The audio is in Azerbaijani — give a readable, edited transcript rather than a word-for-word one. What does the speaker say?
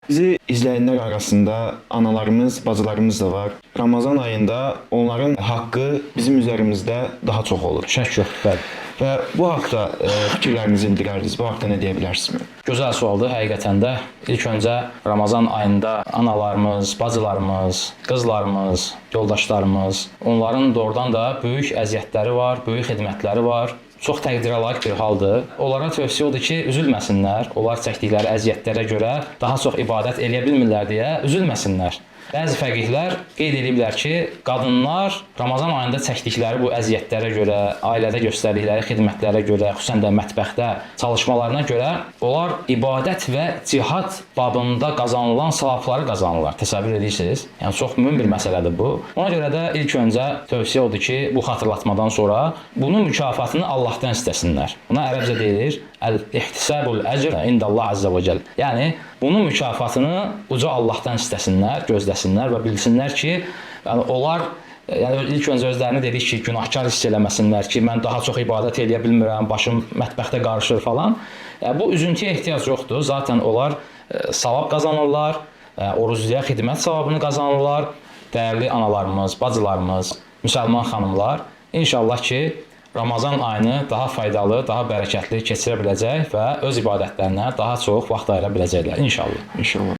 Bizi izləyənlər arasında analarımız, bacılarımız da var. Ramazan ayında onların haqqı bizim üzərimizdə daha çox olur. Şək yox, bəli. Və bu haqda fikirlərinizi bildirərdiniz. Bu haqda nə deyə bilərsinizmi? Gözəl sualdır həqiqətən də. İlk öncə Ramazan ayında analarımız, bacılarımız, qızlarımız, yoldaşlarımız, onların doğrudan da böyük əziyyətləri var, böyük xidmətləri var. Çox təqdirə layiq bir haldır. Onlara tövsiyə odur ki, üzülməsinlər. Onlar çəkdikləri əziyyətlərə görə daha çox ibadət eləyə bilmirlər deyə üzülməsinlər. Bəzi fəqihlər qeyd ediblər ki, qadınlar Ramazan ayında çəkdikləri bu əziyyətlərə görə, ailədə göstərdikləri xidmətlərə görə, xüsusən də mətbəxdə çalışmalarına görə onlar ibadət və cihad babında qazanılan savabları qazanırlar. Təsəvvür edirsiniz? Yəni çox mühüm bir məsələdir bu. Ona görə də ilk öncə tövsiyə odur ki, bu xatırlatmadan sonra bunun mükafatını Allahdan istəsinlər. Buna ərəbcə deyilir el-ihtisabul ecr indallah azza və cəl. Yəni bunun mükafatını uca Allahdan istəsinlər, gözləsinlər və bilsinlər ki, yəni onlar ilk öncə özlərini dedik ki, günahkar hiss eləməsinlər ki, mən daha çox ibadət eləyə bilmirəm, başım mətbəxdə qarışır falan. Bu üzüntüyə ehtiyac yoxdur. Zaten onlar savab qazanırlar, orucluya xidmət savabını qazanırlar. Dəyərli analarımız, bacılarımız, müsəlman xanımlar, inşallah ki, Ramazan ayını daha faydalı, daha bərəkətli keçirə biləcək və öz ibadətlərinə daha çox vaxt ayıra biləcəklər. İnşallah. İnşallah.